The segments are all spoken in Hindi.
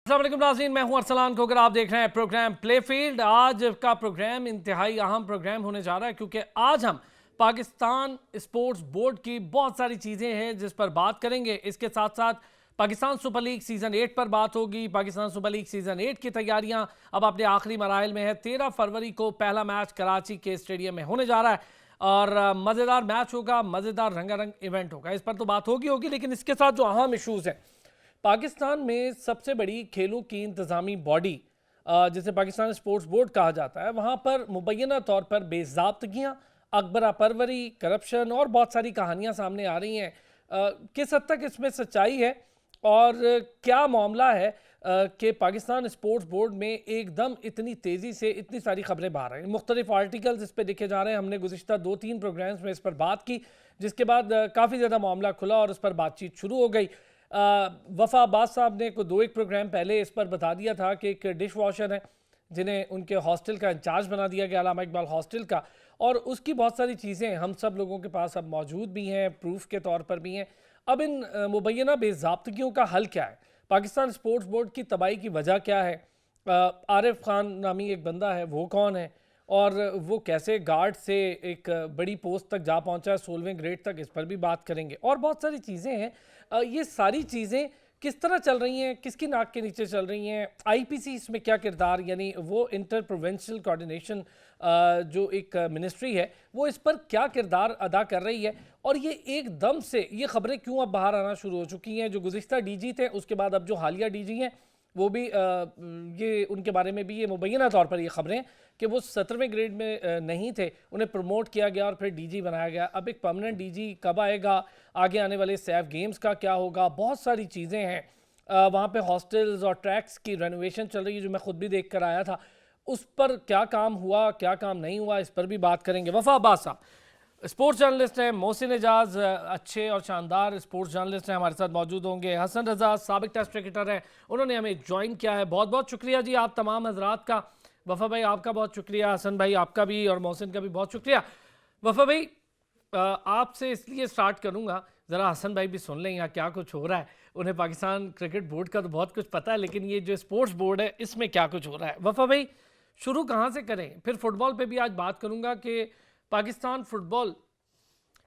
अस्सलाम वालेकुम नाज़रीन, मैं हूं अरसलान खोकर। आप देख रहे हैं प्रोग्राम प्लेफील्ड। आज का प्रोग्राम इंतहाई अहम प्रोग्राम होने जा रहा है क्योंकि आज हम पाकिस्तान स्पोर्ट्स बोर्ड की बहुत सारी चीज़ें हैं जिस पर बात करेंगे। इसके साथ साथ पाकिस्तान सुपर लीग सीज़न 8 पर बात होगी। पाकिस्तान सुपर लीग सीज़न 8 की तैयारियां अब अपने आखिरी मराहल में है। 13 फरवरी को पहला मैच कराची के स्टेडियम में होने जा रहा है और मज़ेदार मैच होगा, मज़ेदार रंगारंग इवेंट होगा। इस पर तो बात होगी लेकिन इसके साथ जो अहम इशूज़ हैं, पाकिस्तान में सबसे बड़ी खेलों की इंतज़ामी बॉडी जिसे पाकिस्तान स्पोर्ट्स बोर्ड कहा जाता है, वहाँ पर मुबैना तौर पर बेज़ाब्तगियाँ, अकबरा परवरी, करप्शन और बहुत सारी कहानियाँ सामने आ रही हैं। किस हद तक इसमें सच्चाई है और क्या मामला है कि पाकिस्तान स्पोर्ट्स बोर्ड में एकदम इतनी तेज़ी से इतनी सारी खबरें बाहर आई हैं। मुख्तलिफ आर्टिकल्स इस पर लिखे जा रहे हैं। हमने गुज़िश्ता 2-3 प्रोग्राम्स में इस पर बात की, जिसके बाद काफ़ी ज़्यादा मामला खुला और उस पर बातचीत शुरू हो गई। वफ़ा अब्बास साहब ने को 2-1 प्रोग्राम पहले इस पर बता दिया था कि एक डिश वॉशर है जिन्हें उनके हॉस्टल का इंचार्ज बना दिया गया, अल्लामा इकबाल हॉस्टल का, और उसकी बहुत सारी चीज़ें हम सब लोगों के पास अब मौजूद भी हैं, प्रूफ के तौर पर भी हैं। अब इन मुबैना बेज़ाब्तगियों का हल क्या है? पाकिस्तान स्पोर्ट्स बोर्ड की तबाही की वजह क्या है? आरिफ खान नामी एक बंदा है, वो कौन है और वो कैसे गार्ड से एक बड़ी पोस्ट तक जा पहुंचा है, 16वें ग्रेड तक? इस पर भी बात करेंगे और बहुत सारी चीज़ें हैं। ये सारी चीज़ें किस तरह चल रही हैं, किसकी नाक के नीचे चल रही हैं? आईपीसी इसमें क्या किरदार, यानी वो इंटर प्रोविंशियल कोऑर्डिनेशन जो एक मिनिस्ट्री है, वो इस पर क्या किरदार अदा कर रही है? और ये एकदम से ये खबरें क्यों अब बाहर आना शुरू हो चुकी हैं? जो गुज़िश्ता डीजी थे, उसके बाद अब जो हालिया डीजी हैं, वो भी ये उनके बारे में भी ये मुबैना तौर पर ये खबरें कि वो 17वें ग्रेड में नहीं थे, उन्हें प्रमोट किया गया और फिर डीजी बनाया गया। अब एक परमानेंट डीजी कब आएगा? आगे आने वाले सैफ गेम्स का क्या होगा? बहुत सारी चीज़ें हैं। वहाँ पे हॉस्टल्स और ट्रैक्स की रेनोवेशन चल रही है, जो मैं खुद भी देख कर आया था। उस पर क्या काम हुआ, क्या काम नहीं हुआ, इस पर भी बात करेंगे। वफ़ा अब्बास साहब स्पोर्ट्स जर्नलिस्ट हैं, मोहसिन एजाज अच्छे और शानदार स्पोर्ट्स जर्नलिस्ट हैं, हमारे साथ मौजूद होंगे। हसन रजा साबिक टेस्ट क्रिकेटर हैं, उन्होंने हमें ज्वाइन किया है। बहुत बहुत शुक्रिया जी आप तमाम हजरात का। वफ़ा भाई आपका बहुत शुक्रिया, हसन भाई आपका भी, और मोहसिन का भी बहुत शुक्रिया। वफ़ा भाई आपसे इसलिए स्टार्ट करूँगा, ज़रा हसन भाई भी सुन लें यहाँ क्या कुछ हो रहा है। उन्हें पाकिस्तान क्रिकेट बोर्ड का तो बहुत कुछ पता है, लेकिन ये जो स्पोर्ट्स बोर्ड है इसमें क्या कुछ हो रहा है। वफ़ा भाई शुरू कहाँ से करें? फिर फुटबॉल पे भी आज बात करूँगा कि पाकिस्तान फुटबॉल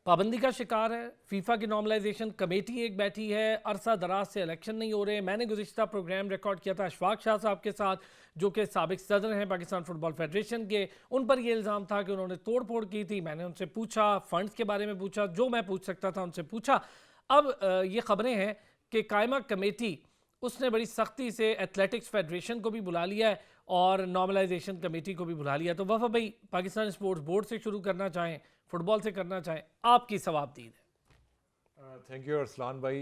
पाबंदी का शिकार है। फीफा की नॉर्मलाइजेशन कमेटी एक बैठी है, अरसा दराज से इलेक्शन नहीं हो रहे। मैंने गुज़िश्ता प्रोग्राम रिकॉर्ड किया था अशफाक शाह साहब के साथ, जो कि साबिक सदर हैं पाकिस्तान फुटबॉल फेडरेशन के। उन पर यह इल्ज़ाम था कि उन्होंने तोड़ फोड़ की थी। मैंने उनसे पूछा, फ़ंड्स के बारे में पूछा, जो मैं पूछ सकता था उनसे पूछा। अब ये खबरें हैं कि कायमा कमेटी, उसने बड़ी सख्ती से एथलेटिक्स फेडरेशन को भी बुला लिया है और नॉर्मलाइजेशन कमेटी को भी बुला लिया। तो वफ़ा भाई पाकिस्तान स्पोर्ट्स बोर्ड से शुरू करना चाहें, फुटबॉल से करना चाहें, आपकी सवाबदीद है। थैंक यू अरसलान भाई।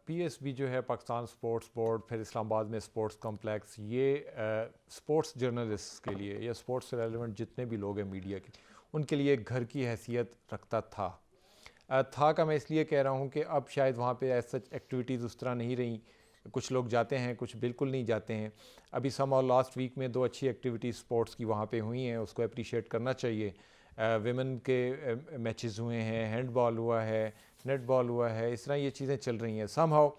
पीएसबी जो है पाकिस्तान स्पोर्ट्स बोर्ड, फिर इस्लामाबाद में स्पोर्ट्स कॉम्प्लेक्स, ये स्पोर्ट्स जर्नलिस्ट के लिए या स्पोर्ट्स से रेलिवेंट जितने भी लोग हैं मीडिया के, उनके लिए एक घर की हैसियत रखता था। था का मैं इसलिए कह रहा हूँ कि अब शायद वहाँ पे एज सच एक्टिविटीज़ उस तरह नहीं रही। कुछ लोग जाते हैं, कुछ बिल्कुल नहीं जाते हैं। अभी सम और लास्ट वीक में 2 अच्छी एक्टिविटीज़ स्पोर्ट्स की वहाँ पे हुई हैं, उसको अप्रिशिएट करना चाहिए। विमेन के मैचेस हुए हैं, हैंडबॉल हुआ है, नेटबॉल हुआ है, इस तरह ये चीज़ें चल रही हैं। समहाउ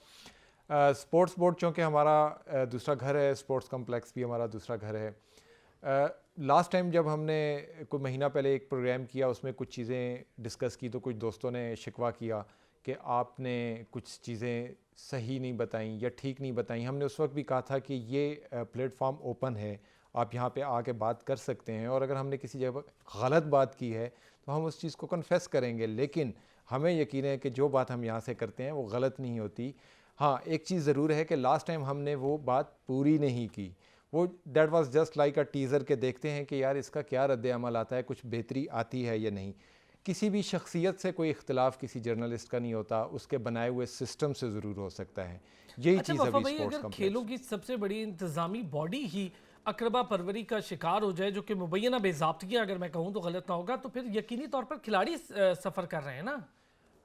स्पोर्ट्स बोर्ड चूँकि हमारा दूसरा घर है, स्पोर्ट्स कॉम्प्लेक्स भी हमारा दूसरा घर है। लास्ट टाइम जब हमने कोई महीना पहले एक प्रोग्राम किया, उसमें कुछ चीज़ें डिस्कस की, तो कुछ दोस्तों ने शिकवा किया कि आपने कुछ चीज़ें सही नहीं बताई या ठीक नहीं बताई। हमने उस वक्त भी कहा था कि ये प्लेटफॉर्म ओपन है, आप यहाँ पे आके बात कर सकते हैं, और अगर हमने किसी जगह गलत बात की है तो हम उस चीज़ को कन्फेस करेंगे, लेकिन हमें यकीन है कि जो बात हम यहाँ से करते हैं वो गलत नहीं होती। हाँ, एक चीज़ ज़रूर है कि लास्ट टाइम हमने वो बात पूरी नहीं की। वो that was just like a teaser के देखते हैं कि यार इसका क्या रद्द अमल आता है, कुछ बेहतरी आती है या नहीं। किसी भी शख्सियत से कोई इख्तलाफ किसी जर्नलिस्ट का नहीं होता, उसके बनाए हुए सिस्टम से ज़रूर हो सकता है। यही अच्छा चीज़ वफा अभी भाई, स्पोर्ट्स अगर खेलों कॉम्प्लेक्स। की सबसे बड़ी इंतजामी बॉडी ही अकरबा परवरी का शिकार हो जाए, जो कि मुबैना बेजाब्तगी अगर मैं कहूँ तो गलत ना होगा, तो फिर यकीनी तौर पर खिलाड़ी सफ़र कर रहे हैं ना।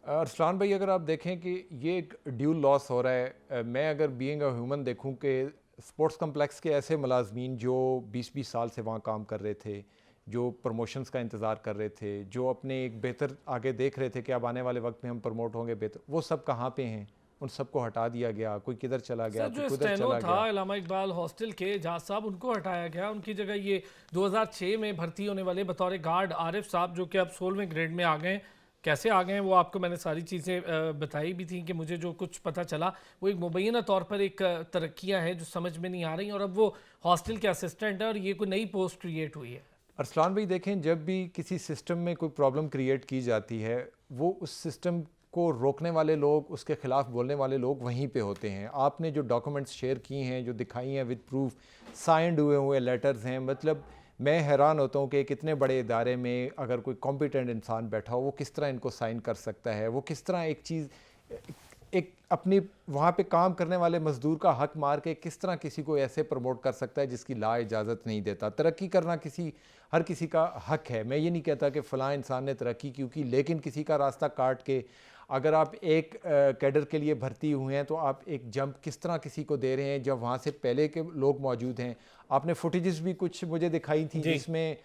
अरसलान भाई, अगर आप देखें कि ये एक ड्यू लॉस हो रहा है। मैं अगर बीइंग अ ह्यूमन देखूं कि स्पोर्ट्स कम्प्लेक्स के ऐसे मुलाजमीन जो 20-20 साल से वहाँ काम कर रहे थे, जो प्रमोशंस का इंतज़ार कर रहे थे, जो अपने एक बेहतर आगे देख रहे थे कि अब आने वाले वक्त में हम प्रमोट होंगे बेहतर, वो सब कहाँ पे हैं? उन सबको हटा दिया गया, कोई किधर चला गया, सर, जो कोई किधर स्टेनो चला था गया। इलामा इकबाल हॉस्टल के जहाज साहब, उनको हटाया गया, उनकी जगह ये 2006 में भर्ती होने वाले बतौर गार्ड आरिफ साहब, जो कि अब 16वें ग्रेड में आ गए हैं। कैसे आ गए हैं वो आपको मैंने सारी चीज़ें बताई भी थी कि मुझे जो कुछ पता चला वो एक मुबैना तौर पर एक तरक्कियाँ हैं जो समझ में नहीं आ रही, और अब वो हॉस्टल के असिस्टेंट है और ये कोई नई पोस्ट क्रिएट हुई है। अरसलान भाई देखें, जब भी किसी सिस्टम में कोई प्रॉब्लम क्रिएट की जाती है, वो उस सिस्टम को रोकने वाले लोग, उसके ख़िलाफ़ बोलने वाले लोग वहीं पे होते हैं। आपने जो डॉक्यूमेंट्स शेयर किए हैं, जो दिखाई हैं विद प्रूफ, साइंड हुए हुए लेटर्स हैं, मतलब मैं हैरान होता हूँ कि एक इतने बड़े इदारे में अगर कोई कॉम्पिटेंट इंसान बैठा हो, वो किस तरह इनको साइन कर सकता है, वो किस तरह एक चीज़, एक अपनी वहाँ पे काम करने वाले मज़दूर का हक मार के किस तरह किसी को ऐसे प्रमोट कर सकता है जिसकी ला इजाज़त नहीं देता। तरक्की करना हर किसी का हक है। मैं ये नहीं कहता कि फ़लाँ इंसान ने तरक्की क्यों की, लेकिन किसी का रास्ता काट के अगर आप एक कैडर के लिए भर्ती हुए हैं तो आप एक जंप किस तरह किसी को दे रहे हैं जब वहाँ से पहले के लोग मौजूद हैं। आपने फुटेजेस भी कुछ मुझे दिखाई थी जिसमें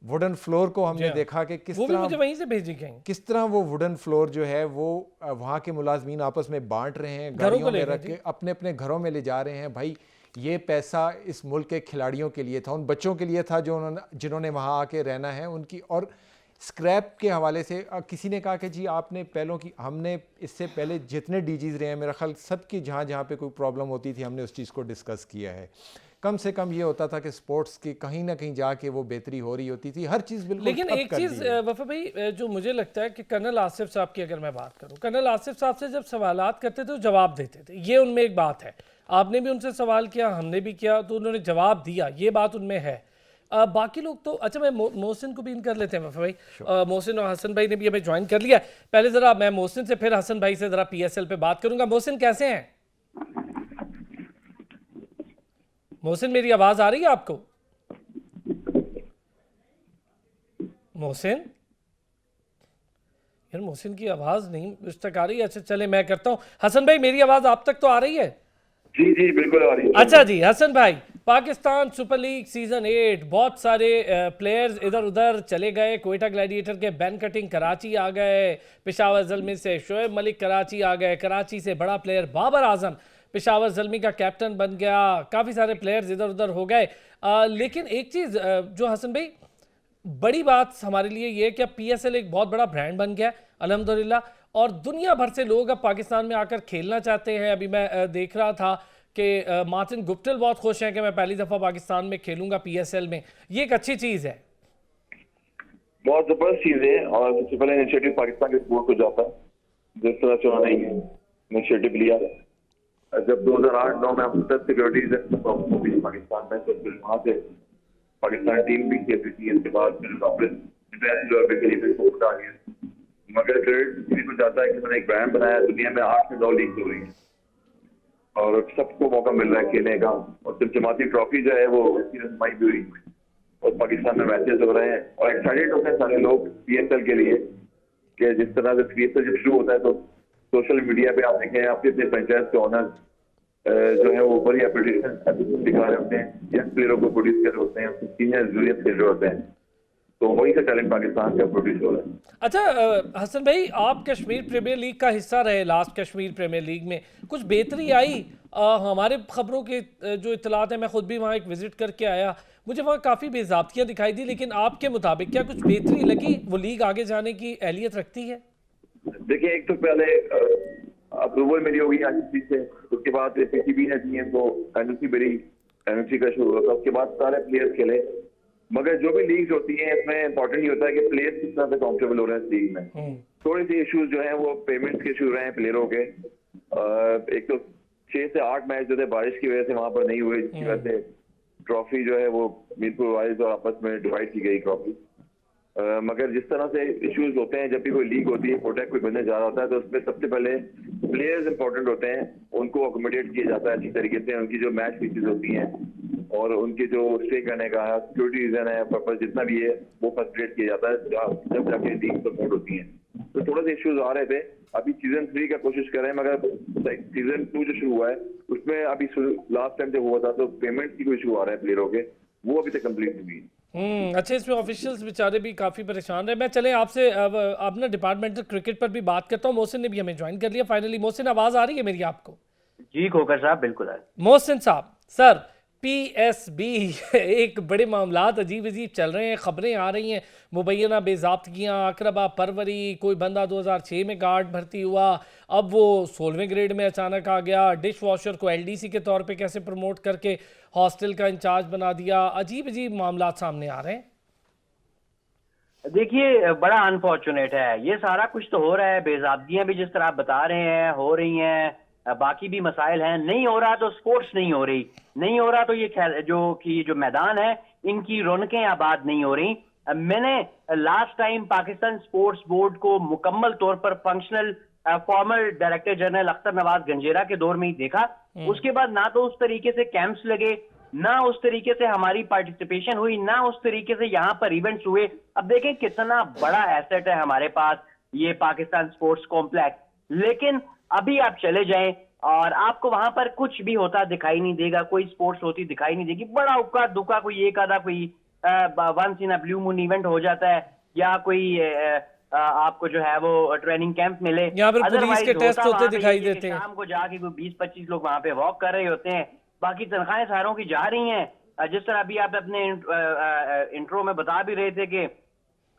वुडन फ्लोर को हमने देखा कि किस वो भी तरह मुझे वहीं से भेजी गई, किस तरह वो वुडन फ्लोर जो है वो वहाँ के मुलाजमीन आपस में बांट रहे हैं, गाड़ियों में रख के अपने अपने घरों में ले जा रहे हैं। भाई ये पैसा इस मुल्क के खिलाड़ियों के लिए था, उन बच्चों के लिए था जो जिन्होंने वहाँ आके रहना है उनकी। और स्क्रैप के हवाले से किसी ने कहा कि जी आपने पहलों की, हमने इससे पहले जितने डीजीज रहे हैं मेरा ख्याल सबकी जहाँ जहाँ पे कोई प्रॉब्लम होती थी हमने उस चीज़ को डिस्कस किया है। कम से कम ये होता था कि स्पोर्ट्स की कहीं ना कहीं जाके वो बेहतरी हो रही होती थी, हर चीज़ बिल्कुल। लेकिन एक चीज़ वफा भाई जो मुझे लगता है कि कर्नल आसिफ साहब की अगर मैं बात करूं, कर्नल आसिफ साहब से जब सवालात करते थे तो जवाब देते थे, ये उनमें एक बात है। आपने भी उनसे सवाल किया, हमने भी किया, तो उन्होंने जवाब दिया, ये बात उनमें है। बाकी लोग तो अच्छा, मैं मोहसिन को भी इन कर लेते हैं वफा भाई। मोहसिन और हसन भाई ने भी हमें ज्वाइन कर लिया। पहले ज़रा मैं मोहसिन से फिर हसन भाई से ज़रा PSL पे बात करूंगा। मोहसिन कैसे हैं? मोहसिन मेरी आवाज़ आ रही है आपको? मोहसिन, यार मोहसिन की आवाज़ नहीं उस तक आ रही है। अच्छा चले मैं करता हूँ। हसन भाई मेरी आवाज़ आप तक तो आ रही है? जी जी बिल्कुल आ रही है। अच्छा जी हसन भाई, पाकिस्तान सुपर लीग सीजन 8 बहुत सारे प्लेयर्स इधर उधर चले गए। कोयटा ग्लैडिएटर के बैन कटिंग कराची आ गए, पेशावर ज़ल्मी से शोएब मलिक कराची आ गए, कराची से बड़ा प्लेयर बाबर आजम पेशावर ज़ल्मी का कैप्टन बन गया। काफ़ी सारे प्लेयर्स इधर उधर हो गए। लेकिन एक चीज़ जो हसन भाई बड़ी बात हमारे लिए ये कि अब PSL एक बहुत बड़ा ब्रांड बन गया अल्हम्दुलिल्लाह, और दुनिया भर से लोग अब पाकिस्तान में आकर खेलना चाहते हैं। अभी मैं देख रहा था कि मार्टिन गुप्टिल बहुत खुश हैं कि मैं पहली दफ़ा पाकिस्तान में खेलूंगा PSL में। ये एक अच्छी चीज़ है, बहुत जबरदस्त चीज है। और सबसे पहले इनिशिएटिव पाकिस्तान के स्पोर्ट को जाता है, जिस तरह से उन्होंने इनिशिएटिव लिया। जब 2008-9 में हम 10 सिक्योरिटीज पाकिस्तान में, तो फिर वहाँ से पाकिस्तान टीम भी खेलती थी। इसके बाद फिर वापस इंटरनेशनल पे खेली, फिर कोर्ट आ गया। मगर क्रेडिट इसी को जाता है कि मैंने एक ब्रांड बनाया, दुनिया में 8 से 9 लीग हो रही है और सबको मौका मिल रहा है खेलने का। और चमचमाती ट्रॉफी जो है वो रनमाई भी हुई और पाकिस्तान में मैचेस हो रहे हैं और एक्साइटेड होते हैं सारे लोग PSL के लिए कि जिस तरह से PSL जब शुरू होता है तो सोशल मीडिया पे आप देखें अपने अपने फ्रेंचाइज के ऑनर्स जो है वो बड़ी एप्रिसिएशन दिखा रहे होते हैं, यंग प्लेयरों को प्रोड्यूस कर रहे होते हैं, सीनियर जूनियर प्लेयर होते हैं, तो वही से टैलेंट पाकिस्तान का प्रोड्यूस हो रहा है। अच्छा हसन भाई, आप कश्मीर प्रीमियर लीग का हिस्सा रहे, लास्ट कश्मीर प्रीमियर लीग में कुछ बेहतरी आई? हमारे खबरों के जो इतलात है, मैं खुद भी वहाँ एक विजिट करके आया, मुझे वहाँ काफ़ी बेज़ाब्तियाँ दिखाई दी, लेकिन आपके मुताबिक क्या कुछ बेहतरी लगी? वो लीग आगे जाने की अहलियत रखती है? देखिए, एक तो पहले अप्रूवल मिली होगी ICC से, उसके बाद PCB ने दी है तो NOC मिली, NOC का शुरू होता, उसके बाद सारे प्लेयर्स खेले। मगर जो भी लीग्स होती हैं इसमें इंपॉर्टेंट ये होता है कि प्लेयर्स किस तरह से कंफर्टेबल हो रहे हैं इस लीग में। थोड़े से इश्यूज जो हैं वो पेमेंट्स के इशू रहे हैं प्लेयरों के। एक तो 6 से 8 मैच जो थे बारिश की वजह से वहां पर नहीं हुए, जिसकी वजह से ट्रॉफी जो है वो मीरपुर वाइज और आपस में डिवाइड की गई ट्रॉफी। मगर जिस तरह से इश्यूज होते हैं जब भी कोई लीग होती है, प्रोटेक्ट कोई बनने जा रहा होता है, तो उसमें सबसे पहले प्लेयर्स इंपॉर्टेंट होते हैं, उनको अकोमोडेट किया जाता है अच्छी तरीके से। उनकी जो मैच फीचर्स होती हैं और उनके जो स्टे करने का सिक्योरिटी रीजन है, पर्पज जितना भी है वो फैसिलिटेट किया जाता है जब जाके लीग सपोर्ट होती है। तो थोड़े से इश्यूज आ रहे थे, अभी सीजन 3 का कोशिश कर रहे हैं, मगर सीजन 2 जो शुरू हुआ है उसमें अभी लास्ट टाइम जब हुआ था तो पेमेंट की कोई इशू आ रहा है प्लेयरों के, वो अभी तक कंप्लीट नहीं हुई। अच्छा, इसमें ऑफिशियल्स बेचारे भी काफ़ी परेशान रहे। मैं चले आपसे अब आप ना डिपार्टमेंटल क्रिकेट पर भी बात करता हूँ। मोहसिन ने भी हमें ज्वाइन कर लिया फाइनली। मोहसिन, आवाज़ आ रही है मेरी आपको? जी खोकर साहब, बिल्कुल है। मोहसिन साहब, सर, पीएसबी एक बड़े मामलात अजीब अजीब चल रहे हैं, खबरें आ रही हैं, मुबैना बेज़ाब्तगियाँ, अकरबा परवरी, कोई बंदा 2006 में गार्ड भर्ती हुआ, अब वो 16वें ग्रेड में अचानक आ गया, डिश वॉशर को एलडीसी के तौर पे कैसे प्रमोट करके हॉस्टल का इंचार्ज बना दिया। अजीब अजीब मामलात सामने आ रहे हैं। देखिए, बड़ा अनफॉर्चुनेट है ये सारा कुछ तो हो रहा है। बेज़ाब्तियां भी जिस तरह आप बता रहे हैं हो रही हैं, बाकी भी मसाइल हैं। नहीं हो रहा तो स्पोर्ट्स नहीं हो रही, नहीं हो रहा तो ये जो मैदान है इनकी रौनकें आबाद नहीं हो रही। मैंने last time Pakistan sports board को मुकम्मल तौर पर functional former director general Akhtar Nawaz Ganjera के दौर में ही देखा। उसके बाद ना तो उस तरीके से कैंप्स लगे, ना उस तरीके से हमारी पार्टिसिपेशन हुई, ना उस तरीके से यहाँ पर इवेंट्स हुए। अब देखें कितना बड़ा एसेट है हमारे पास ये पाकिस्तान स्पोर्ट्स कॉम्प्लेक्स, लेकिन अभी आप चले जाएं और आपको वहां पर कुछ भी होता दिखाई नहीं देगा, कोई स्पोर्ट्स होती दिखाई नहीं देगी। बड़ा उक्का दुक्का कोई एक आधा कोई once in a blue moon event हो जाता है, या कोई आपको जो है वो ट्रेनिंग कैंप मिले। यहाँ पर पुलिस के टेस्ट होते दिखाई देते हैं। शाम को जाके कोई 20-25 लोग वहां पे वॉक कर रहे होते हैं, बाकी तनख्वाहें सारों की जा रही हैं। जिस तरह अभी आप अपने इंट्रो में बता भी रहे थे कि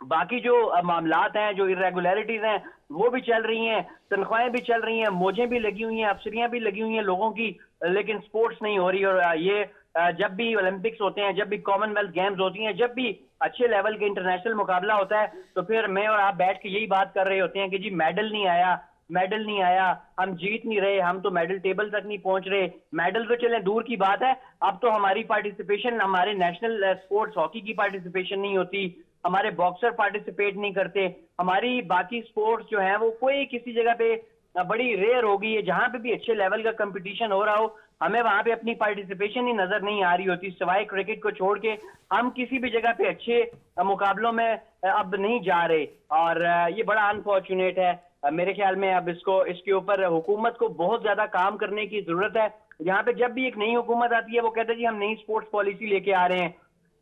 बाकी जो मामलात हैं, जो इरेगुलरिटीज हैं, वो भी चल रही हैं, तनख्वाहें भी चल रही हैं, मौजें भी लगी हुई हैं, अफसरियां भी लगी हुई हैं लोगों की, लेकिन स्पोर्ट्स नहीं हो रही। और ये जब भी ओलंपिक्स होते हैं, जब भी कॉमनवेल्थ गेम्स होती हैं, जब भी अच्छे लेवल के इंटरनेशनल मुकाबला होता है, तो फिर मैं और आप बैठ के यही बात कर रहे होते हैं कि जी मेडल नहीं आया, मेडल नहीं आया, हम जीत नहीं रहे, हम तो मेडल टेबल तक नहीं पहुंच रहे। मेडल तो चले दूर की बात है, अब तो हमारी पार्टिसिपेशन, हमारे नेशनल स्पोर्ट्स हॉकी की पार्टिसिपेशन नहीं होती, हमारे बॉक्सर पार्टिसिपेट नहीं करते, हमारी बाकी स्पोर्ट्स जो है वो कोई किसी जगह पे बड़ी रेयर हो गई है। जहां पे भी अच्छे लेवल का कंपटीशन हो रहा हो, हमें वहां पे अपनी पार्टिसिपेशन ही नजर नहीं आ रही होती। सिवाय क्रिकेट को छोड़ के हम किसी भी जगह पे अच्छे मुकाबलों में अब नहीं जा रहे, और ये बड़ा अनफॉर्चुनेट है। मेरे ख्याल में अब इसके ऊपर हुकूमत को बहुत ज्यादा काम करने की जरूरत है। यहाँ पे जब भी एक नई हुकूमत आती है वो कहते हैं जी हम नई स्पोर्ट्स पॉलिसी लेके आ रहे हैं,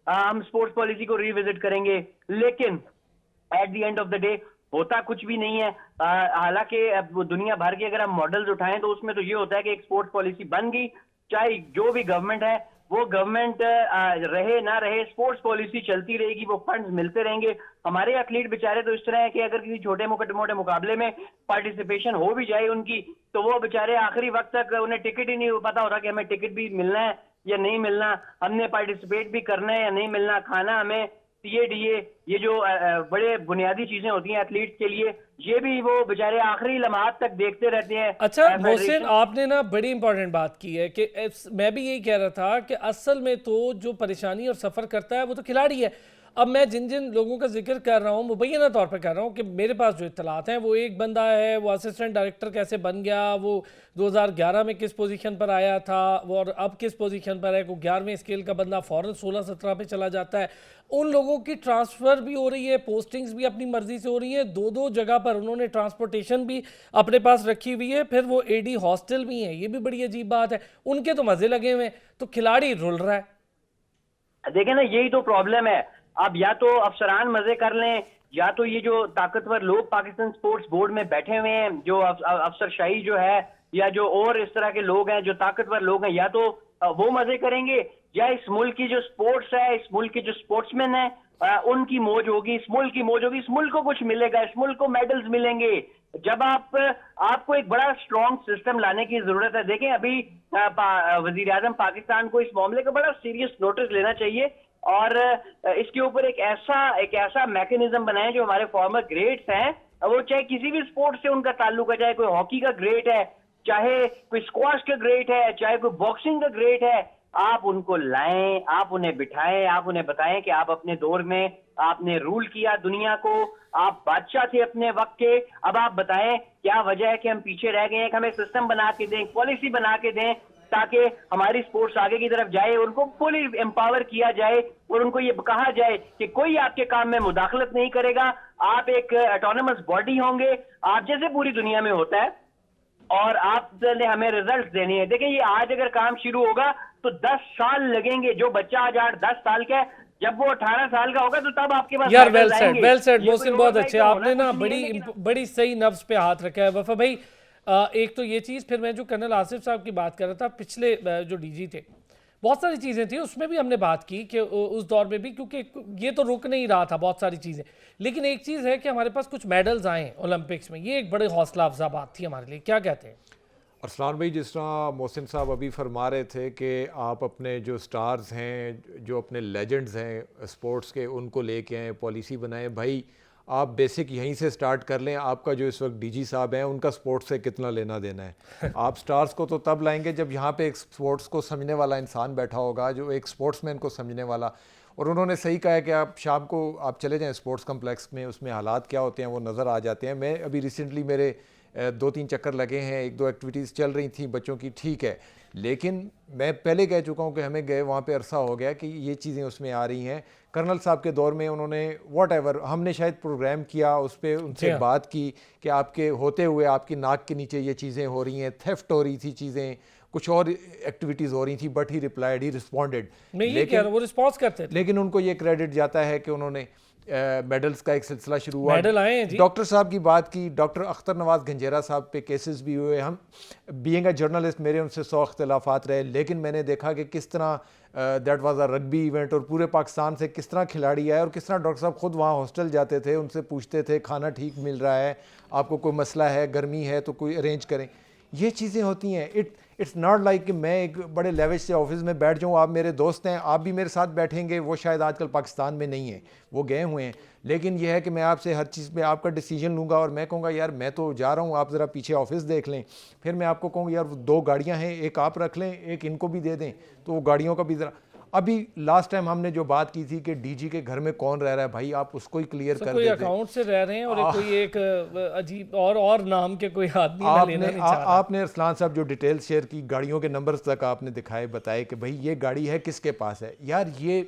हम स्पोर्ट्स पॉलिसी को रिविजिट करेंगे, लेकिन at the end of the day होता कुछ भी नहीं है। हालांकि अब दुनिया भर के अगर हम मॉडल्स उठाएं तो उसमें तो ये होता है कि एक स्पोर्ट्स पॉलिसी बन गई, चाहे जो भी गवर्नमेंट है वो गवर्नमेंट रहे ना रहे, स्पोर्ट्स पॉलिसी चलती रहेगी, वो फंड्स मिलते रहेंगे। हमारे एथलीट बेचारे तो इस तरह है कि अगर किसी छोटे मोटे मुकाबले में पार्टिसिपेशन हो भी जाए उनकी, तो वो बेचारे आखिरी वक्त तक उन्हें टिकट ही नहीं पता होता कि हमें टिकट भी मिलना है या नहीं मिलना, हमने पार्टिसिपेट भी करना है या नहीं मिलना, खाना हमें CADA, ये जो बड़े बुनियादी चीजें होती हैं एथलीट्स के लिए, ये भी वो बेचारे आखिरी लम्हात तक देखते रहते हैं। अच्छा मोहसिन, आपने ना बड़ी इंपॉर्टेंट बात की है कि मैं भी यही कह रहा था कि असल में तो जो परेशानी और सफ़र करता है वो तो खिलाड़ी है। अब मैं जिन जिन लोगों का जिक्र कर रहा हूँ, मुबैना तौर पर कर रहा हूँ कि मेरे पास जो इत्तलात हैं, वो एक बंदा है, वो असिस्टेंट डायरेक्टर कैसे बन गया, वो 2011 में किस पोजीशन पर आया था, वो और अब किस पोजीशन पर है, को 11वें स्केल का बंदा फ़ौरन 16-17 पे चला जाता है। उन लोगों की ट्रांसफ़र भी हो रही है, पोस्टिंग्स भी अपनी मर्जी से हो रही है, दो जगह पर उन्होंने ट्रांसपोर्टेशन भी अपने पास रखी हुई है, फिर वो AD हॉस्टल भी हैं, ये भी बड़ी अजीब बात है। उनके तो मज़े लगे हुए हैं, तो खिलाड़ी रुल रहा है। देखें ना, यही तो प्रॉब्लम है। अब या तो अफसरान मजे कर लें, या तो ये जो ताकतवर लोग पाकिस्तान स्पोर्ट्स बोर्ड में बैठे हुए हैं, जो अफसरशाही जो है, या जो और इस तरह के लोग हैं जो ताकतवर लोग हैं, या तो वो मजे करेंगे, या इस मुल्क की जो स्पोर्ट्स है, इस मुल्क के जो स्पोर्ट्समैन है उनकी मौज होगी, इस मुल्क की मौज होगी, इस मुल्क को कुछ मिलेगा, इस मुल्क को मेडल्स मिलेंगे। जब आपको एक बड़ा स्ट्रॉन्ग सिस्टम लाने की जरूरत है। देखें, अभी वजीर आजम पाकिस्तान को इस मामले का बड़ा सीरियस नोटिस लेना चाहिए, और इसके ऊपर एक ऐसा मैकेनिज्म बनाए जो हमारे फॉर्मर ग्रेड्स हैं, वो चाहे किसी भी स्पोर्ट्स से उनका ताल्लुक है, चाहे कोई हॉकी का ग्रेड है, चाहे कोई स्क्वाश का ग्रेड है, चाहे कोई बॉक्सिंग का ग्रेड है, आप उनको लाएं, आप उन्हें बिठाएं, आप उन्हें बताएं कि आप अपने दौर में आपने रूल किया दुनिया को, आप बादशाह थे अपने वक्त के, अब आप बताएं क्या वजह है कि हम पीछे रह गए हैं। हमें सिस्टम बना के दें, पॉलिसी बना के दें, ताकि हमारी स्पोर्ट्स आगे की तरफ जाए, उनको फुली एम्पावर किया जाए, और उनको ये कहा जाए कि कोई आपके काम में मुदाखलत नहीं करेगा, आप एक ऑटोनमस बॉडी होंगे, आप जैसे पूरी दुनिया में होता है, और आपने हमें रिजल्ट देने हैं। देखिए, ये आज अगर काम शुरू होगा तो 10 साल लगेंगे। जो बच्चा आज 8-10 साल का है, जब वो 18 साल का होगा तो तब आपके पास यार medals आएंगे। वेल सेड ये मोहसिन, कोई बहुत oversight अच्छे तो होना आपने ना कुछ नहीं है, लेकिन बड़ी सही नब्ज पे हाथ रखा है वफा भाई। एक तो ये चीज़, फिर मैं जो कर्नल आसिफ साहब की बात कर रहा था, पिछले जो डीजी थे, बहुत सारी चीज़ें थी उसमें भी हमने बात की कि उस दौर में भी, क्योंकि ये तो रुक नहीं रहा था बहुत सारी चीज़ें, लेकिन एक चीज़ है कि हमारे पास कुछ मेडल्स आए ओलंपिक्स में, ये एक बड़े हौसला अफजा बात थी हमारे लिए। क्या कहते हैं अरसलान भाई, जिस तरह मोहसिन साहब अभी फरमा रहे थे कि आप अपने जो स्टार्स हैं, जो अपने लेजेंड्स हैं स्पोर्ट्स के, उनको लेके आएँ, पॉलिसी बनाएं। भाई आप बेसिक यहीं से स्टार्ट कर लें। आपका जो इस वक्त डीजी साहब हैं, उनका स्पोर्ट्स से कितना लेना देना है? आप स्टार्स को तो तब लाएंगे जब यहाँ पे एक स्पोर्ट्स को समझने वाला इंसान बैठा होगा, जो एक स्पोर्ट्समैन को समझने वाला। और उन्होंने सही कहा है कि आप शाम को आप चले जाएं स्पोर्ट्स कम्प्लेक्स में, उसमें हालात क्या होते हैं वो नज़र आ जाते हैं। मैं अभी रिसेंटली मेरे 2-3 चक्कर लगे हैं, 1-2 एक्टिविटीज़ चल रही थी बच्चों की, ठीक है, लेकिन मैं पहले कह चुका हूँ कि हमें गए वहाँ पे अरसा हो गया कि ये चीज़ें उसमें आ रही हैं। कर्नल साहब के दौर में उन्होंने व्हाटएवर, हमने शायद प्रोग्राम किया, उस पर उनसे बात की कि आपके होते हुए आपकी नाक के नीचे ये चीज़ें हो रही हैं, थेफ्ट हो रही थी चीज़ें, कुछ और एक्टिविटीज़ हो रही थी, but he replied, he responded. मैं ये कह रहा हूँ, वो रिस्पॉन्स करते थे, लेकिन उनको ये क्रेडिट जाता है कि उन्होंने मेडल्स का एक सिलसिला शुरू हुआ, मेडल आए हैं जी। डॉक्टर साहब की बात की, डॉक्टर अख्तर नवाज गंजेरा साहब पे केसेस भी हुए। हम बीइंग अ जर्नलिस्ट मेरे उनसे 100 इख्तलाफात रहे, लेकिन मैंने देखा कि किस तरह that was a rugby event, और पूरे पाकिस्तान से किस तरह खिलाड़ी आए, और किस तरह डॉक्टर साहब खुद वहाँ हॉस्टल जाते थे, उनसे पूछते थे खाना ठीक मिल रहा है, आपको कोई मसला है, गर्मी है तो कोई अरेंज करें। ये चीज़ें होती हैं। इट्स नॉट लाइक कि मैं एक बड़े लेवल से ऑफिस में बैठ जाऊँ, आप मेरे दोस्त हैं, आप भी मेरे साथ बैठेंगे, वो शायद आजकल पाकिस्तान में नहीं है, वो गए हुए हैं। लेकिन यह है कि मैं आपसे हर चीज़ में आपका डिसीजन लूँगा, और मैं कहूँगा यार मैं तो जा रहा हूँ, आप ज़रा पीछे ऑफिस देख लें। फिर मैं आपको कहूँगा यार 2 गाड़ियाँ हैं, एक आप रख लें, एक इनको भी दे दें, तो वो गाड़ियों का भी ज़रा। अभी लास्ट टाइम हमने जो बात की थी कि डीजी के घर में कौन रह रहा है, भाई आप उसको ही क्लियर कर कोई देते। अकाउंट से रह रहे हैं और कोई एक अजीब और नाम के कोई आदमी मैं लेना नहीं चाह रहा। आपने अरसलान साहब जो डिटेल शेयर की, गाड़ियों के नंबर्स तक आपने दिखाए, बताए कि भाई ये गाड़ी है किसके पास है। यार ये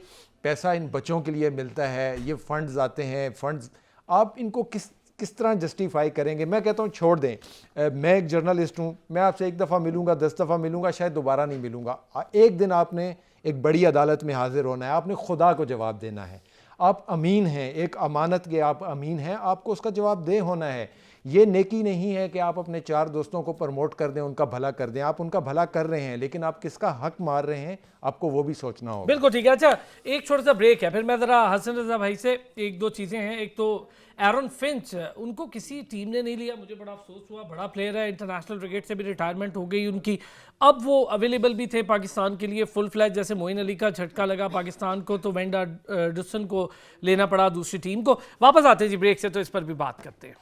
पैसा इन बच्चों के लिए मिलता है, ये फंड्स आते हैं, फंड्स आप इनको किस तरह जस्टिफाई करेंगे? मैं कहता हूँ छोड़ दें। मैं एक जर्नलिस्ट हूँ, मैं आपसे एक दफ़ा मिलूँगा, 10 दफ़ा मिलूँगा, शायद दोबारा नहीं मिलूँगा। एक दिन आपने एक बड़ी अदालत में हाजिर होना है, आपने खुदा को जवाब देना है। आप अमीन हैं, एक अमानत के आप अमीन हैं, आपको उसका जवाब दे होना है। ये नेकी नहीं है कि आप अपने 4 दोस्तों को प्रमोट कर दें, उनका भला कर दें। आप उनका भला कर रहे हैं, लेकिन आप किसका हक मार रहे हैं, आपको वो भी सोचना होगा। बिल्कुल ठीक है। अच्छा, एक छोटा सा ब्रेक है, फिर मैं ज़रा हसन रजा भाई से 1-2 चीज़ें हैं। एक तो एरन फिंच, उनको किसी टीम ने नहीं लिया, मुझे बड़ा अफसोस हुआ। बड़ा प्लेयर है, इंटरनेशनल क्रिकेट से भी रिटायरमेंट हो गई उनकी। अब वो अवेलेबल भी थे पाकिस्तान के लिए फुल फ्लैज, जैसे मोइन अली का झटका लगा पाकिस्तान को तो वेंडा डुसन को लेना पड़ा दूसरी टीम को। वापस आते हैं जी ब्रेक से, तो इस पर भी बात करते हैं।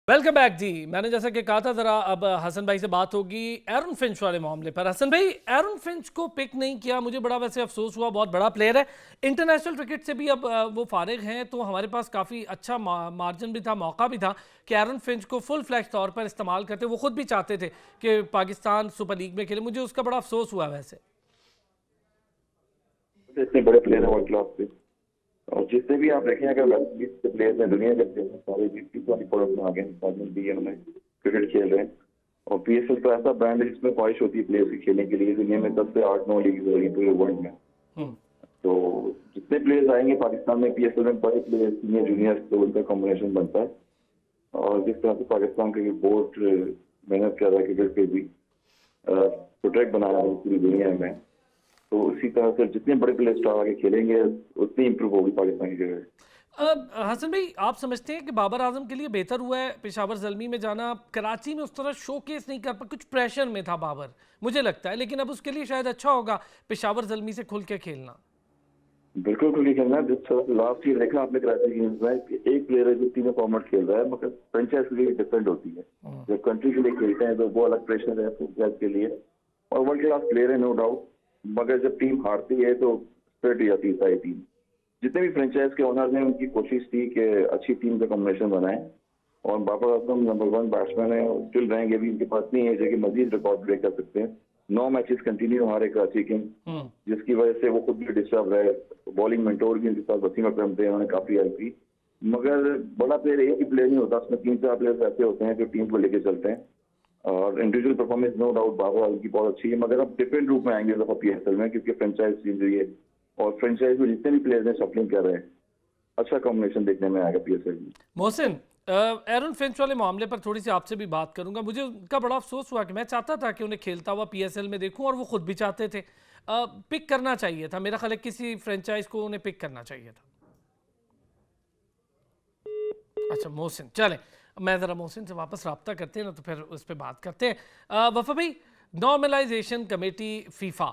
वेलकम बैक जी। मैंने जैसा कि कहा था, जरा अब हसन भाई से बात होगी एरन फिंच वाले मामले पर। हसन भाई, एरन फिंच को पिक नहीं किया, मुझे बड़ा वैसे अफसोस हुआ, बहुत बड़ा प्लेयर है, इंटरनेशनल क्रिकेट से भी अब वो फारिग हैं, तो हमारे पास काफ़ी अच्छा मार्जिन भी था, मौका भी था कि एरन फिंच को फुल फ्लैश तौर पर इस्तेमाल करते। वो खुद भी चाहते थे कि पाकिस्तान सुपर लीग में खेले, मुझे उसका बड़ा अफसोस हुआ। वैसे इतने बड़े प्लेयर हैं वर्ल्ड क्लास पे, और जितने भी आप देखें, अगर वेस्ट इंडीज के प्लेयर्स हैं दुनिया के सारे 20 वाली फॉर्म में आ गए, क्रिकेट खेल रहे हैं। और पीएसएल तो ऐसा ब्रांड है जिसमें ख्वाहिश होती है प्लेयर्स की खेलने के लिए। दुनिया में 10 से 8-9 लीग हो रही है पूरे वर्ल्ड में। तो जितने प्लेयर्स आएंगे पाकिस्तान में पीएसएल में, बड़े प्लेयर्स, सीनियर जूनियर, तो उनका कॉम्बिनेशन बनता है। और जिस तरह से पाकिस्तान क्रिकेट बोर्ड मेहनत कर रहा है क्रिकेट पे भी, प्रोटेक्ट बना रहा है पूरी दुनिया में, तो उसी तरह से जितने बड़े प्लेयर स्टार आगे खेलेंगे उतनी इंप्रूव होगी पाकिस्तान की क्रिकेट। हसन भाई, आप समझते हैं कि बाबर आजम के लिए बेहतर हुआ है पेशावर ज़ल्मी में जाना? कराची में उस तरह शोकेस नहीं कर पा, कुछ प्रेशर में था बाबर, मुझे लगता है, लेकिन अब उसके लिए शायद अच्छा होगा पेशावर ज़ल्मी से खुल के खेलना। बिल्कुल खुल के खेलना। जिस तरह लास्ट ईयर देखा आपने कराची गेम्स में, एक प्लेयर है जो तीनों फॉर्मेट खेल रहा है, मगर फ्रेंचाइज के लिए डिफरेंट होती है। जब कंट्री के लिए खेलते हैं तो वो अलग प्रेशर है फ्रेंचाइज के लिए, और वर्ल्ड क्लास प्लेयर है नो डाउट, मगर जब टीम हारती है तो स्प्रेड हो जाती है सारी टीम। जितने भी फ्रेंचाइज के ओनर हैं, उनकी कोशिश थी कि अच्छी टीम का कॉम्बिनेशन बनाएं, और बाबर आजम नंबर 1 बैट्समैन है और स्टिल रहेंगे, अभी इनके पास नहीं है जो कि मजीद रिकॉर्ड ब्रेक कर सकते हैं। 9 मैचेस कंटिन्यू हमारे कराची किंग, जिसकी वजह से वो खुद भी डिस्टर्ब रहे। बॉलिंग मेंटोर भी इनके साथ वसीम अकरम थे, उन्होंने काफी हेल्प की। मगर बड़ा प्लेयर एक ही प्लेयर नहीं होता, उसमें 3-4 प्लेयर्स ऐसे होते हैं जो टीम को लेके चलते हैं। और individual performance no doubt Babar Azam की बहुत अच्छी है, मगर अब डिफरेंट रूप में आएंगे इस दफा PSL में, क्योंकि फ्रेंचाइज चेंज हुई है और फ्रेंचाइज में जितने भी प्लेयर्स हैं शफलिंग कर रहे हैं। अच्छा कॉम्बिनेशन देखने में आएगा PSL में। मोहसिन, एरन फिंच वाले मामले पर थोड़ी सी आपसे भी बात करूंगा। मुझे उनका बड़ा अफसोस हुआ कि मैं चाहता था कि उन्हें खेलता हुआ PSL में देखूं, और वो खुद भी चाहते थे। पिक करना चाहिए था, मेरा ख्याल है किसी फ्रेंचाइज को उन्हें पिक करना चाहिए था। अच्छा मोहसिन, चलें मैं ज़रा मोहसिन से वापस रब्ता करते हैं ना, तो फिर उस पर बात करते हैं। वफा भाई, नॉर्मलाइजेशन कमेटी फीफा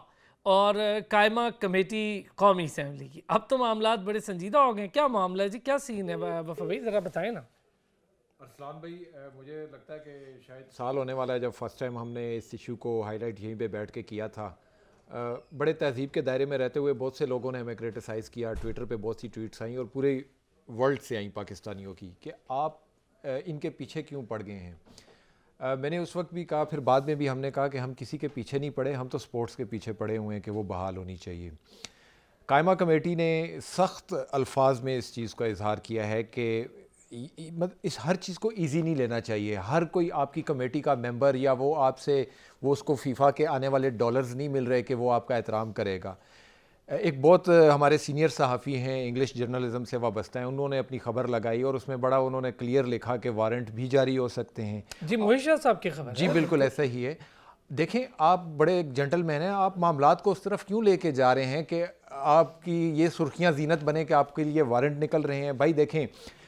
और कायमा कमेटी कौमी असम्बली की, अब तो मामलात बड़े संजीदा हो गए। क्या मामला है जी, क्या सीन है वफा भाई, ज़रा बताएं ना। अरसलान भाई, मुझे लगता है कि शायद साल होने वाला है जब फर्स्ट टाइम हमने इस इशू को हाईलाइट यहीं पे बैठ के किया था। बड़े तहजीब के दायरे में रहते हुए बहुत से लोगों ने हमें क्रिटिसाइज़ किया, ट्विटर पे बहुत सी ट्वीट्स आई और पूरे वर्ल्ड से आई पाकिस्तानियों की, कि आप इनके पीछे क्यों पड़ गए हैं। मैंने उस वक्त भी कहा, फिर बाद में भी हमने कहा कि हम किसी के पीछे नहीं पड़े, हम तो स्पोर्ट्स के पीछे पड़े हुए हैं कि वो बहाल होनी चाहिए। कायमा कमेटी ने सख्त अल्फाज में इस चीज़ का इजहार किया है कि इस हर चीज़ को इजी नहीं लेना चाहिए। हर कोई आपकी कमेटी का मेंबर या वो आपसे वो उसको फीफा के आने वाले डॉलर्स नहीं मिल रहे कि वो आपका एहतराम करेगा। एक बहुत हमारे सीनियर सहाफ़ी हैं, इंग्लिश जर्नलिज्म से वाबस्ता हैं, उन्होंने अपनी खबर लगाई और उसमें बड़ा उन्होंने क्लियर लिखा कि वारंट भी जारी हो सकते हैं। जी मोहित साहब की खबर जी बिल्कुल ऐसा ही है। देखें, आप बड़े जेंटलमैन हैं, आप मामलात को उस तरफ क्यों लेके जा रहे हैं कि आपकी ये सुर्खियाँ जीनत बने कि आपके लिए वारंट निकल रहे हैं। भाई देखें,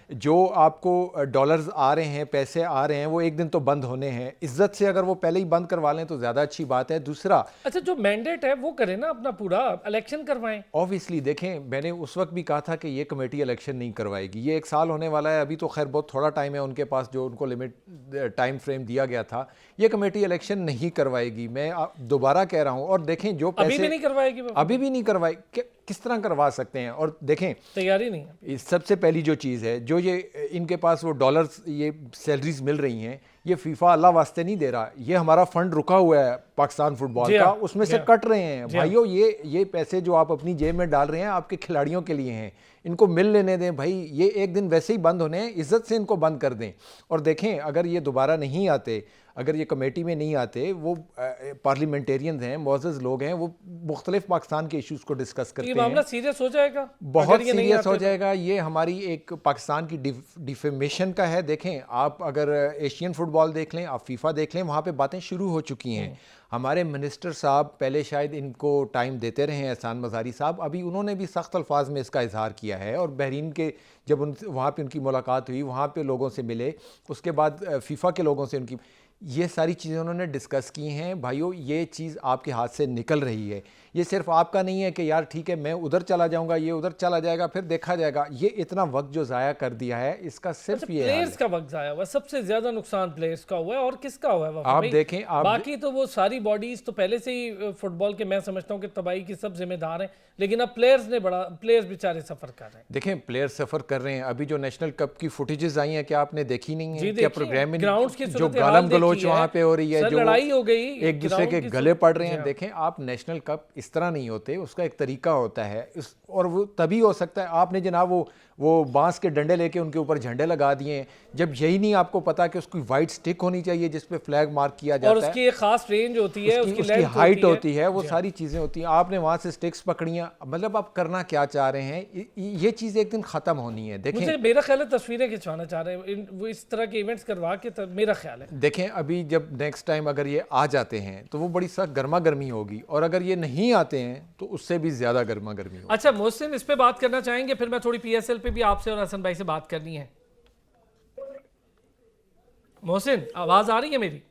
जो आपको डॉलर्स आ रहे हैं, पैसे आ रहे हैं, वो एक दिन तो बंद होने हैं। इज्जत से अगर वो पहले ही बंद करवा लें तो ज़्यादा अच्छी बात है। दूसरा, अच्छा जो मैंडेट है वो करें ना, अपना पूरा इलेक्शन करवाएं। ऑब्वियसली देखें, मैंने उस वक्त भी कहा था कि ये कमेटी इलेक्शन नहीं करवाएगी। ये 1 साल होने वाला है, अभी तो खैर बहुत थोड़ा टाइम है उनके पास, जो उनको लिमिट टाइम फ्रेम दिया गया था। ये कमेटी इलेक्शन नहीं करवाएगी, मैं दोबारा कह रहा हूँ। और देखें, जो पैसे अभी भी नहीं करवाएगी, अभी भी नहीं करवाए, किस तरह करवा सकते हैं। और देखें, तैयारी नहीं है। सबसे पहली जो चीज़ है, जो ये इनके पास वो डॉलर्स, ये सैलरीज मिल रही हैं, ये फीफा अल्लाह वास्ते नहीं दे रहा। ये हमारा फंड रुका हुआ है पाकिस्तान फुटबॉल का, उसमें से कट रहे हैं। भाइयों, ये पैसे जो आप अपनी जेब में डाल रहे हैं आपके खिलाड़ियों के लिए हैं, इनको मिल लेने दें भाई। ये एक दिन वैसे ही बंद होने हैं, इज्जत से इनको बंद कर दें। और देखें, अगर ये दोबारा नहीं आते, अगर ये कमेटी में नहीं आते, वो पार्लियामेंटेरियन हैं, मुअज़्ज़ज़ लोग हैं, वो मुख्तलिफ पाकिस्तान के इश्यूज़ को डिस्कस करते हैं। ये मामला सीरियस हो जाएगा, बहुत सीरियस हो जाएगा। ये हमारी एक पाकिस्तान की डिफेमेशन का है। देखें, आप अगर एशियन फुटबॉल देख लें, आप फीफा देख लें, वहाँ पे बातें शुरू हो चुकी हैं। हमारे मिनिस्टर साहब पहले शायद इनको टाइम देते रहे हैं, एहसान मज़ारी साहब, अभी उन्होंने भी सख्त अल्फाज में इसका इजहार किया है। और बहरीन के जब वहाँ पे उनकी मुलाकात हुई, वहाँ पे लोगों से मिले, उसके बाद फीफा के लोगों से उनकी, ये सारी चीज़ें उन्होंने डिस्कस की हैं। भाइयों, ये चीज़ आपके हाथ से निकल रही है। ये सिर्फ आपका नहीं है कि यार ठीक है मैं उधर चला जाऊंगा, ये उधर चला जाएगा, फिर देखा जाएगा। ये इतना वक्त जो ज़ाया कर दिया है, इसका सिर्फ अच्छा, ये प्लेयर्स का वक्त ज़ाया हुआ, सबसे ज़्यादा नुकसान प्लेयर्स का हुआ है। और किसका हुआ है? आप देखें, बाकी तो वो सारी बॉडीज तो पहले से ही फुटबॉल के, मैं समझता हूँ कि तबाही की सब जिम्मेदार हैं, लेकिन अब प्लेयर्स बेचारे सफ़र कर रहे हैं। देखें, प्लेयर सफ़र कर रहे हैं। अभी जो नेशनल कप की फुटेजेस आई हैं, क्या आपने देखी नहीं है? क्या प्रोग्राम में ग्राउंड्स की जो गालम गलोच वहाँ पे हो रही है, जो लड़ाई हो गई, एक दूसरे के गले पड़ रहे हैं। देखें, आप नेशनल कप इस तरह नहीं होते, उसका एक तरीका होता है। और वो तभी हो सकता है। आपने जनाब वो बांस के डंडे लेके उनके ऊपर झंडे लगा दिए हैं, जब यही नहीं आपको पता कि उसकी वाइट स्टिक होनी चाहिए जिस पे फ्लैग मार्क किया जाता है, और उसकी एक खास रेंज होती है, उसकी हाइट होती है, वो सारी चीज़ें होती हैं। आपने वहाँ से स्टिक्स पकड़ियाँ, मतलब आप करना क्या चाह रहे हैं? ये चीज़ एक दिन ख़त्म होनी है। देखें, मुझे मेरा ख्याल है तस्वीरें खिंचवाना चाह रहे हैं वो, इस तरह के इवेंट्स करवा के, मेरा ख्याल है। देखें, अभी जब नेक्स्ट टाइम अगर ये आ जाते हैं तो वो बड़ी सख्त गर्मा गर्मी होगी, और अगर ये नहीं आते हैं तो उससे भी ज़्यादा गर्मा गर्मी होगी। अच्छा मोहसिन, इस पे बात करना चाहेंगे, फिर मैं थोड़ी PSL पे भी आपसे और हसन भाई से बात करनी है। मोहसिन, आवाज आ रही है मेरी?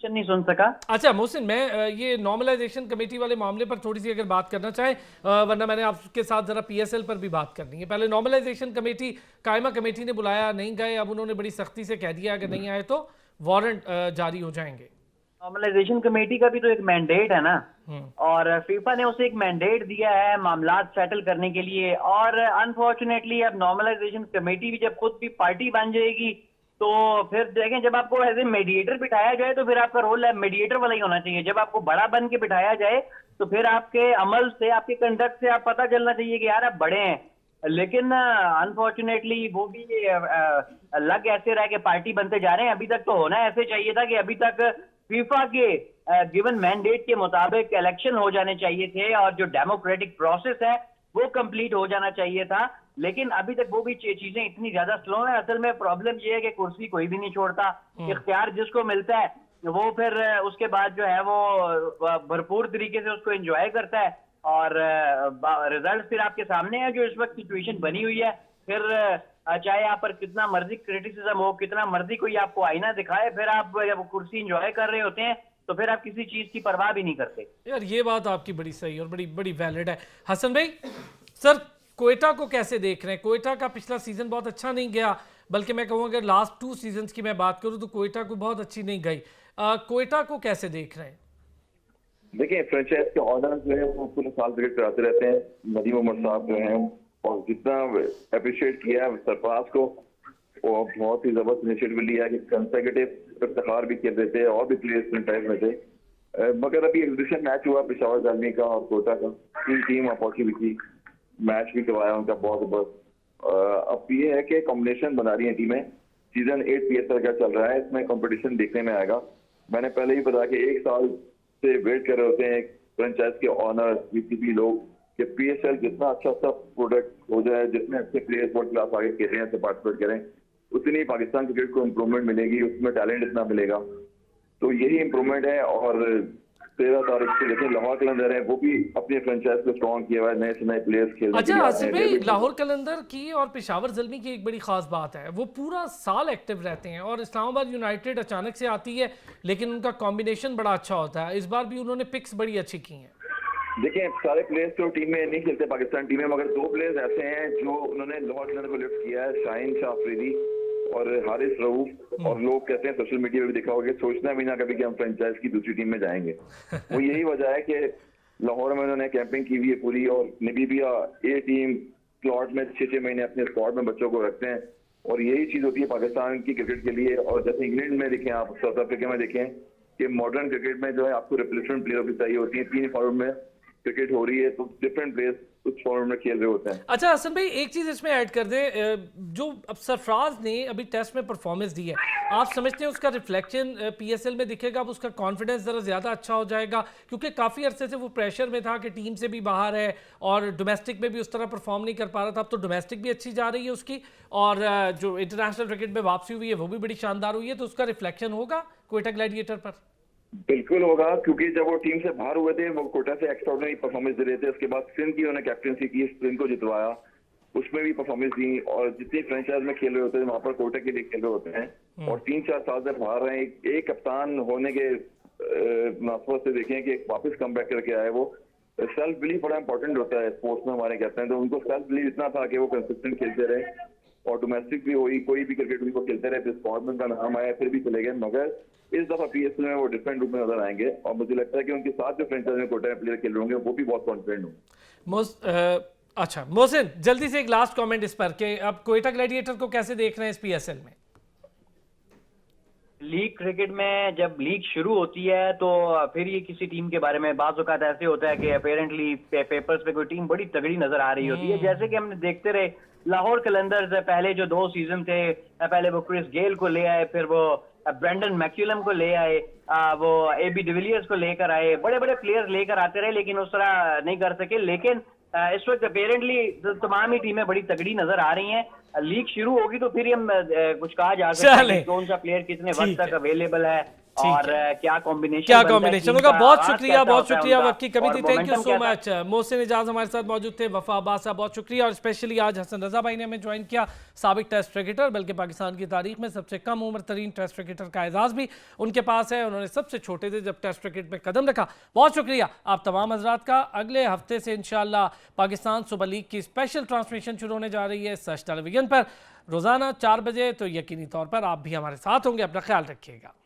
नहीं सुन सका। अच्छा मोहसिन, मैं ये नॉर्मलाइजेशन कमेटी वाले मामले पर थोड़ी सी अगर बात करना चाहें, वरना मैंने आपके साथ जरा PSL पर भी बात करनी है। पहले नॉर्मलाइजेशन कमेटी, कायमा कमेटी ने बुलाया, नहीं गए, अब उन्होंने बड़ी सख्ती से कह दिया अगर नहीं आए तो वारंट जारी हो जाएंगे। नॉर्मलाइजेशन कमेटी का भी तो एक मैंडेट है ना, और फीफा ने उसे एक मैंडेट दिया है मामलात सेटल करने के लिए। और अनफॉर्चुनेटली अब नॉर्मलाइजेशन कमेटी भी जब खुद भी पार्टी बन जाएगी तो फिर देखें, जब आपको एज ए मीडिएटर बिठाया जाए तो फिर आपका रोल मीडिएटर वाला ही होना चाहिए। जब आपको बड़ा बन के बिठाया जाए तो फिर आपके अमल से, आपके कंडक्ट से आप पता चलना चाहिए कि यार आप बड़े हैं। लेकिन अनफॉर्चुनेटली वो भी लग ऐसे रह के पार्टी बनते जा रहे हैं। अभी तक तो होना ऐसे चाहिए था कि अभी तक फीफा के गिवन मैंडेट के मुताबिक इलेक्शन हो जाने चाहिए थे और जो डेमोक्रेटिक प्रोसेस है वो कंप्लीट हो जाना चाहिए था। लेकिन अभी तक वो भी चीजें इतनी ज्यादा स्लो है। असल में प्रॉब्लम ये है कि कुर्सी कोई भी नहीं छोड़ता, इख्तियार जिसको मिलता है वो फिर उसके बाद जो है वो भरपूर तरीके से उसको एंजॉय करता है। और रिजल्ट फिर आपके सामने है जो इस वक्त सिचुएशन बनी हुई है। फिर चाहे आप पर कितना मर्जी क्रिटिसिज्म हो, कितना मर्जी कोई आपको आईना दिखाए, फिर आप जब कुर्सी एंजॉय कर रहे होते हैं तो फिर आप किसी चीज की परवाह भी नहीं करते। यार ये बात आपकी बड़ी सही और बड़ी बड़ी वैलिड है। हसन भाई, सर क्वेटा को कैसे देख रहे हैं? क्वेटा का पिछला सीजन बहुत अच्छा नहीं गया, बल्कि मैं कहूँ अगर लास्ट 2 सीजन्स की मैं बात करूँ तो क्वेटा को बहुत अच्छी नहीं गई। क्वेटा को कैसे देख रहे हैं? देखिए, फ्रेंचाइज के ऑनर जो है वो पूरे साल क्रिकेट कराते रहते हैं। नदीम उमर साहब जो हैं, और जितना अप्रिशिएट किया है सरफराज को, और बहुत ही जबरदस्त इनिशिएटिव लिया कि कंसेक्यूटिव इफ्तिखार भी कर देते हैं और भी प्लेयर्स फ्रेंचाइज में थे। मगर अभी एग्जीबिशन मैच हुआ पेशावर जालमी का और कोटा का, 3 टीम पहुंची हुई थी, मैच भी करवाया उनका बहुत जबरदस्त। अब ये है कि कॉम्बिनेशन बना रही है टीमें। सीजन 8 PSL का चल रहा है, इसमें कंपटीशन देखने में आएगा। मैंने पहले ही बताया कि 1 साल से वेट कर रहे होते हैं फ्रेंचाइज के ऑनर, बीसीबी लोग, कि PSL जितना अच्छा प्रोडक्ट हो जाए, जितने अच्छे प्लेयर्स वर्ल्ड क्लास आगे खेल रहे हैं, पार्टिसिपेट करें, उतनी पाकिस्तान क्रिकेट को इम्प्रूवमेंट मिलेगी, उसमें टैलेंट इतना मिलेगा। तो यही इम्प्रूवमेंट है। और 13 तारीख से देखें लाहौर कलंदर है, वो भी अपने फ्रेंचाइज को स्ट्रॉन्ग किया हुआ है, नए से नए प्लेयर्स खेलने अच्छा आसिफ भाई, लाहौर कलंदर की और पेशावर ज़ल्मी की एक बड़ी खास बात है, वो पूरा साल एक्टिव रहते हैं। और इस्लामाबाद यूनाइटेड अचानक से आती है, लेकिन उनका कॉम्बिनेशन बड़ा अच्छा होता है। इस बार भी उन्होंने पिक्स बड़ी अच्छी की हैं। देखिए, सारे प्लेयर्स तो टीम में नहीं खेलते पाकिस्तान टीम में, मगर 2 प्लेयर्स ऐसे हैं जो उन्होंने लाहौर कलंदर को लिफ्ट किया है, शाहीन शाह अफरीदी और हारिस रऊफ। और लोग कहते हैं, सोशल मीडिया पे भी देखा होगा, सोचना भी ना कभी कि हम फ्रेंचाइज की दूसरी टीम में जाएंगे। वो यही वजह है कि लाहौर में उन्होंने कैंपिंग की हुई है पूरी, और नबीबिया ए टीम स्लॉट में 6-6 महीने अपने स्क्वाड में बच्चों को रखते हैं। और यही चीज होती है पाकिस्तान की क्रिकेट के लिए। और जैसे इंग्लैंड में देखें, आप साउथ अफ्रीका में देखें कि मॉडर्न क्रिकेट में जो है आपको रिप्लेसमेंट प्लेयर भी चाहिए होती है। 3 फॉर्मेट में क्रिकेट हो रही है तो डिफरेंट प्लेयर्स उस फॉर्मेट में खेल रहे होते हैं। अच्छा हसन भाई, एक चीज इसमें ऐड कर दें, जो अब सरफराज ने अभी टेस्ट में परफॉर्मेंस दी है, आप समझते हैं उसका रिफ्लेक्शन PSL में दिखेगा? अब उसका कॉन्फिडेंस ज़रा ज़्यादा अच्छा हो जाएगा, क्योंकि काफ़ी अरसे से वो प्रेशर में था कि टीम से भी बाहर है और डोमेस्टिक में भी उस तरह परफॉर्म नहीं कर पा रहा था। अब तो डोमेस्टिक भी अच्छी जा रही है उसकी, और जो इंटरनेशनल क्रिकेट में वापसी हुई है वो भी बड़ी शानदार हुई है। तो उसका रिफ्लेक्शन होगा क्वेटा ग्लैडिएटर पर? बिल्कुल होगा, क्योंकि जब वो टीम से बाहर हुए थे वो कोटा से एक्स्ट्राऑर्डिनरी परफॉर्मेंस दे रहे थे। उसके बाद सिंध की उन्होंने कैप्टनसी की, सिंध को जितवाया, उसमें भी परफॉर्मेंस दी। और जितनी फ्रेंचाइज में खेल रहे होते हैं वहां पर कोटा के लिए खेल रहे होते हैं। और 3-4 साल से बाहर रहे, एक कप्तान होने के मुनासबत से देखें कि वापस कम बैक करके आए। वो सेल्फ बिलीव बड़ा इंपॉर्टेंट होता है स्पोर्ट्स में, हमारे कहते हैं। तो उनको सेल्फ बिलीव इतना था कि वो कंसिस्टेंट खेलते रहे, और डोमेस्टिक भी हुई, कोई भी क्रिकेट उनको खेलते रहे, फिर स्क्वाड में का नाम आया, फिर भी चले गए। मगर इस दफा PSL में वो डिफरेंट रूप में नजर आएंगे, और मुझे लगता है कि उनके साथ जो फ्रेंचाइज में कोटा में प्लेयर खेल रहे होंगे वो भी बहुत कॉन्फिडेंट होंगे। अच्छा मोहसिन, जल्दी से एक लास्ट कमेंट इस पर कि अब कोयटा ग्लैडिएटर को कैसे देख रहे हैं इस PSL में? लीग क्रिकेट में जब लीग शुरू होती है तो फिर ये किसी टीम के बारे में बाज़ औक़ात ऐसे होता है कि अपेरेंटली पेपर्स पे कोई टीम बड़ी तगड़ी नजर आ रही होती है। जैसे कि हमने देखते रहे लाहौर कलंदर्स पहले जो 2 सीजन थे, पहले वो क्रिस गेल को ले आए, फिर वो ब्रेंडन मैक्यूलम को ले आए, वो AB डिविलियर्स को लेकर आए, बड़े बड़े प्लेयर्स लेकर आते रहे, लेकिन उस तरह नहीं कर सके। लेकिन इस वक्त अपेरेंटली तमाम ही टीमें बड़ी तगड़ी नजर आ रही हैं। लीग शुरू होगी तो फिर हम कुछ कहा जा सकता है कि कौन सा प्लेयर कितने वक्त तक अवेलेबल है और क्या कॉम्बिनेशन होगा। बहुत शुक्रिया आपकी कभी थी। Thank you so much. Mohsin Ijaz हमारे साथ मौजूद थे, वफा अब्बास साहब बहुत शुक्रिया। और स्पेशली आज हसन रजा भाई ने हमें ज्वाइन किया, साबिक टेस्ट क्रिकेटर, बल्कि पाकिस्तान की तारीख में सबसे कम उम्र तरीन टेस्ट क्रिकेटर का एजाज भी उनके पास है। उन्होंने सबसे छोटे थे जब टेस्ट क्रिकेट में कदम रखा। बहुत शुक्रिया आप तमाम हजरात का। अगले हफ्ते से इंशाल्लाह पाकिस्तान सुपर लीग की स्पेशल ट्रांसमिशन शुरू होने जा रही है सच टेलीविजन पर रोजाना 4 बजे। तो यकीनी तौर पर आप भी हमारे साथ होंगे। अपना ख्याल रखिएगा।